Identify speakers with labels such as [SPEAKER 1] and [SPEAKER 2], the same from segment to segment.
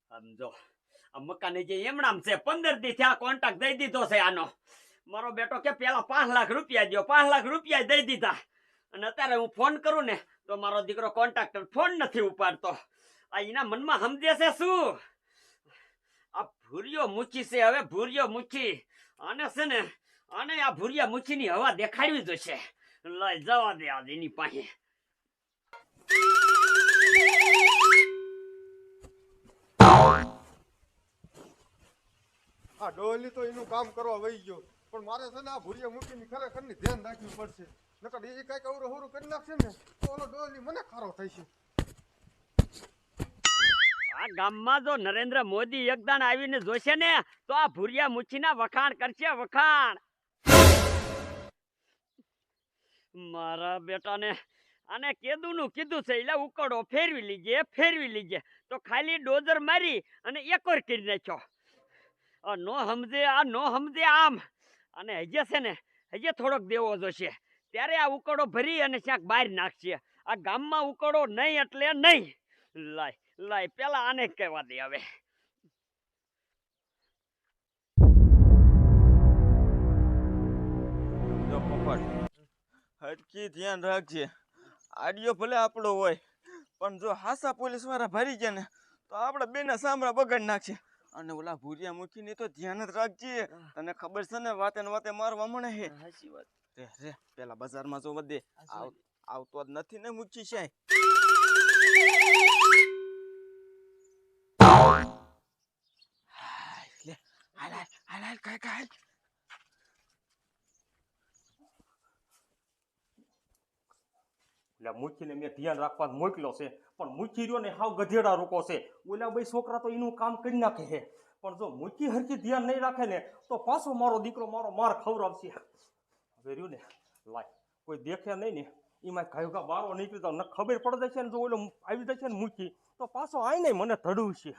[SPEAKER 1] સમજો આ મકાને જે એમણામ છે 15 દી થયા કોન્ટ્રાક્ટ દઈ દીધો છે આનો. મારો બેટો કે પેલા 5 લાખ રૂપિયા દો, 5 લાખ રૂપિયા દઈ દીધા અને અત્યારે હું ફોન કરું ને તો મારો દીકરો કોન્ટ્રાક્ટર ફોન નથી ઉપાડતો. આ એના મનમાં સમજે છે શું? આ ભૂરિયો મુચી છે, હવે ભૂરિયો મુચી આને છે ને આને આ ભૂરિયા મુચીની હવા દેખાડવી જોશે. લઈ જવા દે આજ એની પાસે.
[SPEAKER 2] આ ડોલી તો એનું કામ કરવા વહી ગયો, પણ મારે છે ને આ ભૂરિયા મૂકીને ખરેખર ની ધ્યાન રાખવી પડશે, નકર એ કઈક અવરું હવરું કરી નાખશે ને તો ઓલો ડોલી મને ખારો થશે.
[SPEAKER 1] આ ગામમાં જો નરેન્દ્ર મોદી એકદાન આવીને જોશે ને તો આ ભૂરિયા મુચીના વખાણ કરશે, વખાણ. મારા બેટાને આને કેદુનું કીધું છે એટલે ઉકળો ફેરવી લીજે તો ખાલી ડોઝર મારી અને એકોર કરી નાખ્યો. આ નો સમજે આમ. અને હજે છે ને હજે થોડોક દેવો જોશે ત્યારે આ ઉકળો ભરી અને ક્યાંક બહાર નાખશે. આ ગામમાં ઉકળો નહીં એટલે નહીં. લાય પેલા આને કહેવા દે હવે.
[SPEAKER 3] હટકી ધ્યાન રાખજે. આડિયો ભલે આપણો હોય પણ જો હાસા પોલીસ વાળા ભરી ગયા ને તો આપણે બેના સામરા બગાડ નાખશે. અને ઓલા ભૂરિયા મૂકીને તો ધ્યાન જ રાખજે. તને ખબર છે ને વાતે ને વાતે મારવા મળે હે. સાચી વાત. રે પેલા બજારમાં જો વધે આવતો જ નથી ને મૂકી છે. લે હાલ કાય
[SPEAKER 4] મુખીને મેં ધ્યાન રાખવા મોકલ્યો છે પણ મુખી રહ્યો ને હાવ ગધેડા રોકો છે. ઓલા બે છોકરા તો એનું કામ કરી નાખે છે પણ જો મુખી હરખી ધ્યાન નહીં રાખે ને તો પાછો મારો દીકરો મારો માર ખવડાવશે. હવે રહ્યું ને લાય કોઈ દેખે નહીં ને એમાં ઘાયગા બારો નીકળી તો ન ખબર પડી જશે ને જો ઓલો આવી જશે ને મુખી તો પાછો આઈ નહીં મને ધડવું છે.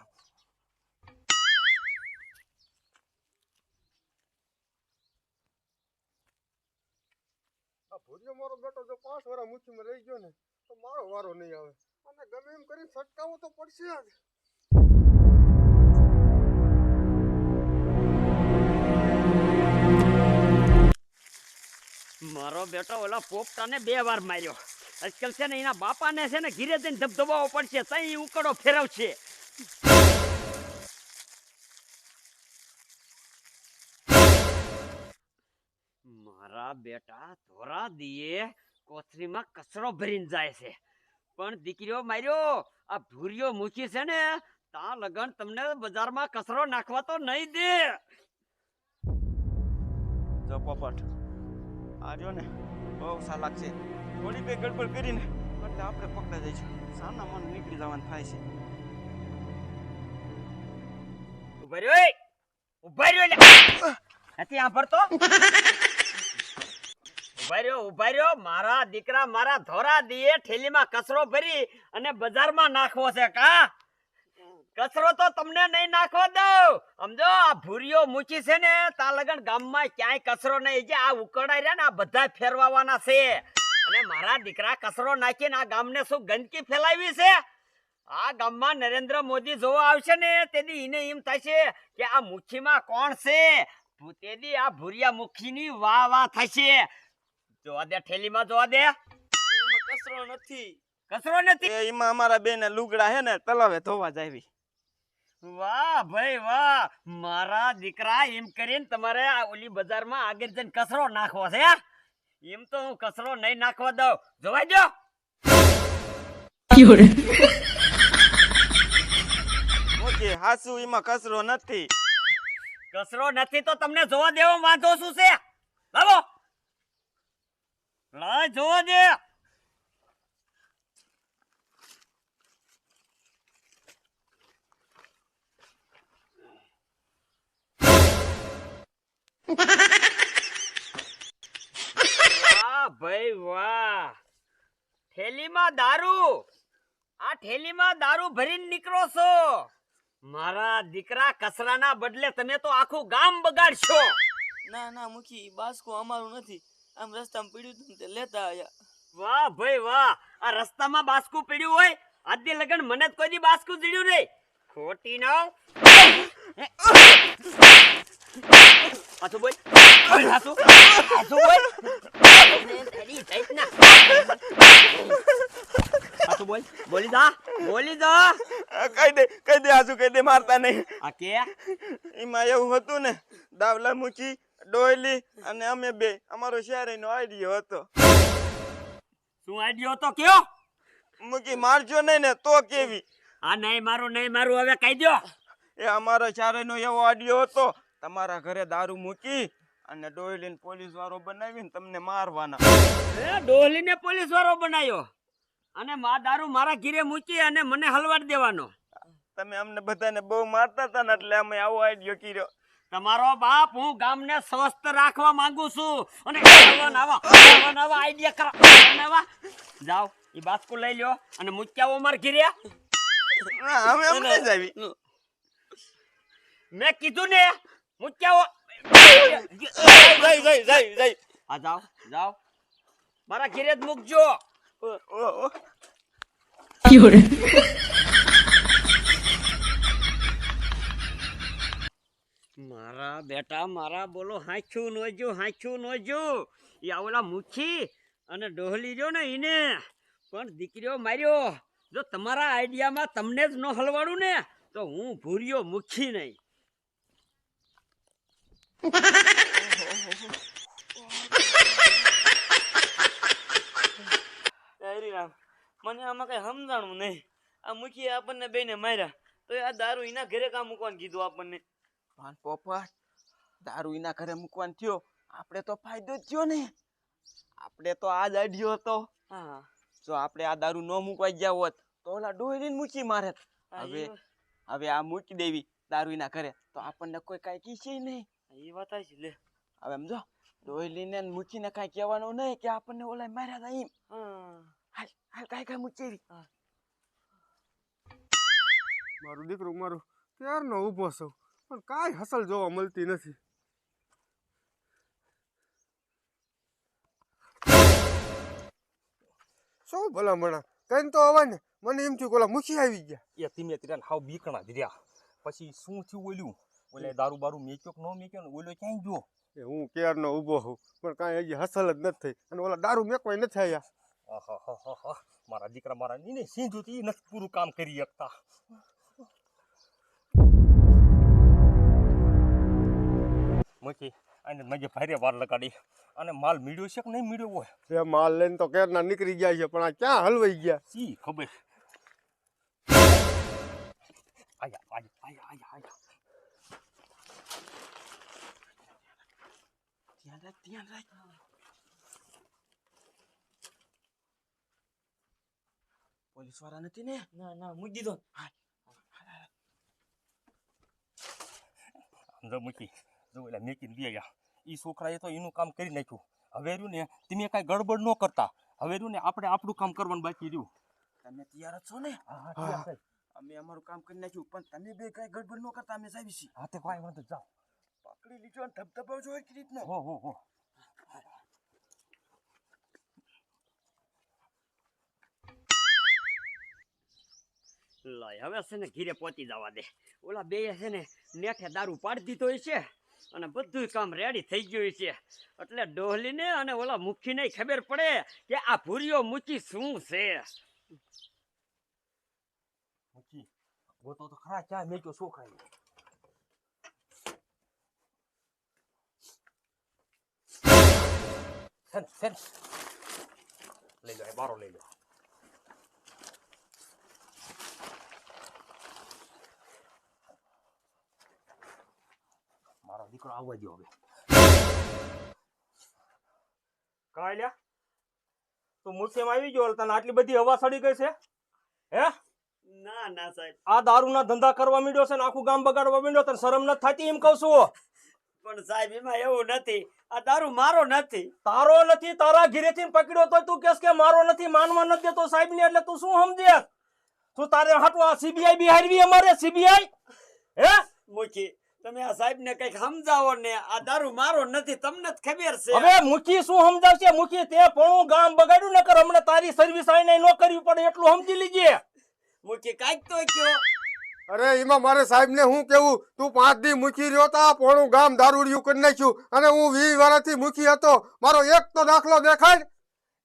[SPEAKER 2] ભૂરિયો મારો બેટો જો 5 વર્ષ મૂકીમાં રહી ગયો ને તો મારો વારો નહીં આવે, અને ગમે એમ કરીને છટકાવો તો પડશે જ.
[SPEAKER 1] મારો બેટો ઓલા પોપટાને 2 વાર માર્યો. આજકાલ છે ને એના બાપાને છે ને ઘીરે જઈને ધબધબાવો પડશે તઈ ઉકળો ફેરવશે. મારા બેટા ધોરા દીએ કોથરીમાં કચરો ભરીને જાય છે પણ દીકરીઓ માર્યો આ ભૂરિયો મૂકી છે ને તા લગન તમને બજારમાં કચરો નાખવા તો નહીં દે.
[SPEAKER 3] જો પોપટ આર્યો ને બહુ સાલાક છે. થોડી કઈ ગડબડ કરીને એટલે આપણે પકડાઈ જઈશું. સાના મન નીકળી જવાનું થાય છે.
[SPEAKER 1] ઉભા રહ્યો નથી આંભળતો. ઉભા રહ્યો મારા દીકરા મારા ધોરા દીએ ઠેલીમાં કચરો ભરી અને બજારમાં નાખવો છે કા? કચરો તો તમને નહીં નાખવા દઉં સમજો. આ ભૂરિયો મૂકી છે ને તા લગન ગામમાં ક્યાંય કચરો નહીં. જે આ ઉકળાઈ રહ્યા ને આ બધા ફેરવાના છે અને મારા દીકરા કચરો નાખીને આ ગામને શું ગંદકી ફેલાવી છે. આ ગામમાં નરેન્દ્ર મોદી જોવા આવશે ને તેથી એને એમ થશે કે આ મુઠ્ઠીમાં કોણ છે. તેથી આ ભૂરિયા મુખીની વાહ થશે. જોવા દે ઠેલીમાં જોવા દે. કચરો નથી
[SPEAKER 3] એમાં અમારા બેને લુગડા હે ને તલાવે ધોવા જાવી.
[SPEAKER 1] વાહ ભાઈ વાહ. મારા દીકરા એમ કરીને તમારે આ ઓલી બજારમાં આગળ જઈને કચરો નાખવો છે. એમ તો હું કચરો નહીં નાખવા દઉં. જોવા દો.
[SPEAKER 3] ઓકે હાસુ એમાં કચરો નથી.
[SPEAKER 1] કચરો નથી તો તમને જોવા દેવો વાંધો શું છે? લાવો લાય જોવા દે. વાહ ભાઈ વાહ. થેલીમાં દારૂ. આ થેલીમાં દારૂ ભરીને નીકળો છો. મારા દીકરા કચરાના બદલે તમે તો આખું ગામ બગાડશો.
[SPEAKER 5] ના મૂકી બાસ્કો અમારું નથી. આમ રસ્તામાં પડ્યું હતું તે લેતા આયા.
[SPEAKER 1] વાહ ભાઈ વાહ, આ રસ્તામાં બાસ્કું પડ્યું હોય આદિ લગન મને જ કોઈ દી બાસ્કું જડ્યું નહીં. ખોટી ના પાછું બોલ, પાછું બોલ, તારી જાત ના. પાછું બોલ, બોલી જા.
[SPEAKER 3] કહી દે હાસુ કહી દે, મારતા નહીં.
[SPEAKER 1] આ કે
[SPEAKER 3] એમાં એવું હતું ને, દાવલા મૂકી ડોયલી અને અમે બે, અમારો શહેરીનો આઈડિયો હતો.
[SPEAKER 1] શું આઈડિયો હતો કયો?
[SPEAKER 3] મૂકી મારજો નહીં ને તો કેવી.
[SPEAKER 1] આ નહીં મારું હવે કહી દો.
[SPEAKER 3] એ અમારો ચારેયનો એવો આઈડિયો હતો, તમારા ઘરે દારૂ મૂકી અને ડોયલીને પોલીસ વાળો બનાવીને તમને મારવાના.
[SPEAKER 1] એ ડોહલીને પોલીસ વાળો બનાવ્યો અને દારૂ મારા ઘીરે મૂકી અને મને હલવાડ દેવાનો.
[SPEAKER 3] તમે અમને બધાને બહુ મારતા હતા ને એટલે અમે આવો આઈડિયો કર્યો.
[SPEAKER 1] તમારો બાપ હું ગામને સ્વસ્થ રાખવા માંગુ છું અને નવા આઈડિયા જાઓ એ બાસ્કુ લઈ લ્યો અને મૂક્યાવો માર ઘીરે.
[SPEAKER 3] અમે અમને જ આવી.
[SPEAKER 1] મેં કીધું ને મૂક્યાવો.
[SPEAKER 3] જઈ
[SPEAKER 1] આ જાઓ મારા ઘીરે જ મૂકજો. મારા બેટા મારા બોલો હાંચું નોજો એ આવલા મુખી અને ડોહલી જો ને એને પણ દીકરીઓ માર્યો. જો તમારા આઈડિયામાં તમને જ ન હલવાડું ને તો હું ભૂર્યો મુખી નહીં.
[SPEAKER 5] હરીરામ, મને આમાં કઈ સમજાણું નહીં. આ મૂકી આપણને બેને માર્યા તો આ દારૂ એના ઘરે કામ મૂકવાનું કીધું આપણને.
[SPEAKER 3] પણ પોપટ, દારૂ એના ઘરે મૂકવાનો થયો, આપણે તો ફાયદો જ થયો ને. આપણે તો આ જ આઈડિયો હતો.
[SPEAKER 5] હા,
[SPEAKER 3] જો આપણે આ દારૂ ન મૂકવા ગયા હોત તો ઓલા ડોયલીને મૂકી મારે. હવે આ મૂકી દેવી દારૂ એના ઘરે તો આપણને કોઈ કાંઈ કીશે નહીં.
[SPEAKER 5] એ વાત છે. લે
[SPEAKER 3] હવે એમ જો ડોયલીને મૂકીને કાંઈ કહેવાનું નહીં કે આપણને ઓલા માર્યા હતા એમ. હાલ હાલ કાંઈ મૂકી.
[SPEAKER 2] મારું દીકરું મારું ક્યારનો ઊભો છું પણ કાંઈ હસલ જોવા મળતી નથી. શું ભલા મણા કઈ તો અવાય ને મને એમ થયું ઓલા મુખી આવી ગયા.
[SPEAKER 4] એ ધીમે ધીરે હાવ બીકણા જ રહ્યા. પછી શું થયું ઓલ્યું? ઓલે દારૂ બારૂ મેક્યો કે ન મેક્યો ને ઓલો ક્યાંય ગયો?
[SPEAKER 2] એ હું ક્યારનો ઊભો છું પણ કાંઈ હજી હસલ જ નથી થઈ અને ઓલા દારૂ મેકવાય નથી આવ્યા.
[SPEAKER 4] આહાહાહા, મારા દીકરા મારા નીને સીધું ઈ નથી પૂરું કામ કરી શકતા. મૂકી આને મજે ભારે વાર લગાડી અને માલ મીડ્યો છે કે નહીં મીડ્યો હોય?
[SPEAKER 2] એ માલ લઈને તો કેરના નીકળી ગયા છે પણ આ ક્યાં હલવાઈ ગયા.
[SPEAKER 4] સી ખબર. આયા
[SPEAKER 3] ધ્યાન રાખ. પોલીસ વાળા નથી ને?
[SPEAKER 5] ના મૂકી દીધો.
[SPEAKER 4] સમજો મૂકી જો એટલે મેકીને ગયા. ઈ છોકરાએ તો એનું કામ કરી નાખ્યું. હવે રહ્યું ને તમે કાંઈ ગડબડ ન કરતા. હવે રહ્યું ને આપણે આપણું કામ કરવાનું બાકી રહ્યું.
[SPEAKER 3] તમે તૈયાર જ છો ને?
[SPEAKER 4] હા.
[SPEAKER 3] અમે અમારું કામ કરી નાખ્યું પણ તમે બે કાંઈ ગડબડ ન કરતા. અમે સાહેબ છીએ.
[SPEAKER 4] હા તે કાંઈ વાંધો જાઓ.
[SPEAKER 3] પકડી લીધો અને ધબધબાવજો એક રીતનો.
[SPEAKER 4] હો.
[SPEAKER 1] લઈ હવે છે ને ઘીરે પહોંચી જવા દે. ઓલા બે છે ને નેઠે દારૂ પાડી દીધો છે અને બધું કામ રેડી થઈ ગયું છે એટલે ડોહલીને અને ઓલા મુખીને ખબર પડે કે આ ભૂરીઓ મૂકી શું છે.
[SPEAKER 4] મૂકી ગોતો તો ખરા ક્યાં મેક્યો છોકરાએ. સેન લઈ લો, બારો લઈ લો. મારો દીકરો આવવા દો હવે. કાંઈ લ્યા તું મુઠ્ઠીમાં આવી ગયો તને આટલી બધી હવા સડી ગઈ છે હે?
[SPEAKER 1] ના સાહેબ,
[SPEAKER 4] આ દારૂના ધંધા કરવા માંડ્યો છે ને આખું ગામ બગાડવા માંડ્યો, તને શરમ નથી થતી એમ કહું છું?
[SPEAKER 1] પણ સાહેબ એમાં એવું નથી, આ દારૂ મારો નથી.
[SPEAKER 4] તારો નથી, તારા ઘરેથી પકડ્યો તો તું કેસ કે મારો નથી, માનવા નથી દેતો સાહેબ ને, એટલે તું શું સમજે? તું તારે હાટવા સીબીઆઈ બિહારવી અમારે સીબીઆઈ હે?
[SPEAKER 1] મૂકી તમે આ સાહેબને કઈક સમજાવો ને આ દારૂ મારો નથી તમને જ ખબર છે
[SPEAKER 4] હવે મુખી શું સમજાવશે મુખી તે પણ ગામ બગાડ્યું ને કર હમણાં તારી સર્વિસ આઈને ન કરવી પડે એટલું સમજી લીજે
[SPEAKER 1] મૂકી કાંઈક તો કયો
[SPEAKER 2] અરે એમાં મારે સાહેબને હું કેવું તું 5 દી મૂકી રહ્યો તા પોણું ગામ દારૂડિયું કરી નાખ્યું અને હું 20 વર્ષથી મૂકી હતો મારો એક તો દાખલો દેખાડ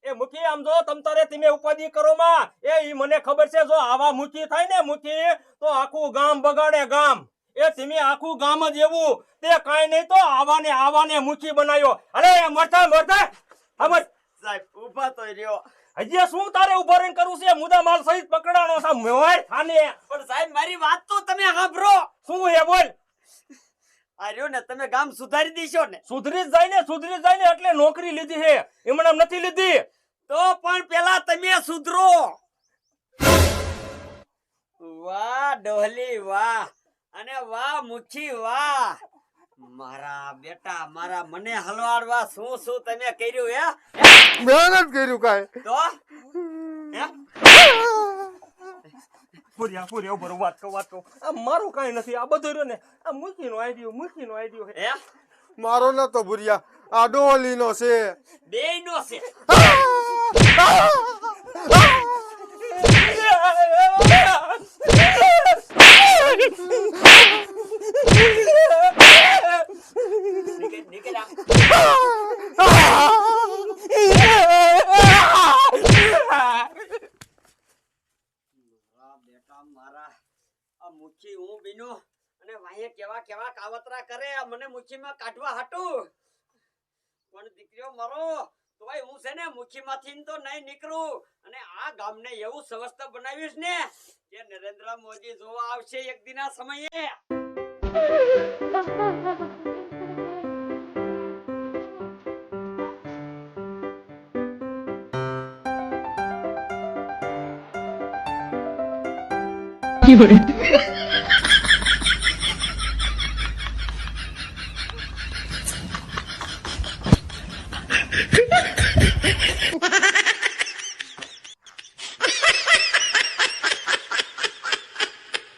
[SPEAKER 4] એ મુખી આમ જો તમ તારે તમે ઉપાધિ કરો માં એ ઈ મને ખબર છે જો આવા મુખી થાય ને મુખી તો આખું ગામ બગાડે ગામ એ તમે આખું ગામ જ એવું તે કાંઈ નહીં તો આવાને મુખી બનાવ્યો અરે મોટા ખબર
[SPEAKER 1] સાહેબ ઊભા તો રહ્યો
[SPEAKER 4] હજી શું તારે ઉભા રહીને કરવું છે મુદ્દા માલ સહિત પકડાણો છે મોય થાને
[SPEAKER 1] પણ સાહેબ મારી વાત તો તમે સાંભળો
[SPEAKER 4] શું હે બોલ
[SPEAKER 1] આ રહ્યો ને તમે ગામ સુધારી દીશો ને
[SPEAKER 4] સુધરી જ જાય ને એટલે નોકરી લીધી હે એમણે નથી લીધી
[SPEAKER 1] તો પણ પેલા તમે સુધરો વાહ ડોહલી વાહ અને વાહ મુઠ્ઠી વાહ મારા બેટા મારા મને હલવાડવા શું તમે કર્યું હે
[SPEAKER 2] મહેનત કર્યું કાંઈ
[SPEAKER 1] તો હે
[SPEAKER 4] પૂર્યા ઉપર વાત કહું આ મારું કાંઈ નથી આ બધું રહ્યો ને આ મુખીનો આઈડિયો
[SPEAKER 1] હે
[SPEAKER 2] મારો નતો ભૂરિયા આ ડોલીનો છે
[SPEAKER 1] બેયનો છે નીકળ બેટા મારા આ મુઠ્ઠી હું બીનો અને વાહે કેવા કાવતરા કરે આ મને મુઠ્ઠીમાં કાઢવા હાટું પણ દીકરીઓ મારો તોય હું છે ને મુઠ્ઠીમાંથી તો નહીં નીકળું અને આ ગામને એવું સ્વસ્થ બનાવીશ ને કે નરેન્દ્ર મોદી જોવા આવશે એક દિના સમયે
[SPEAKER 6] Fiore.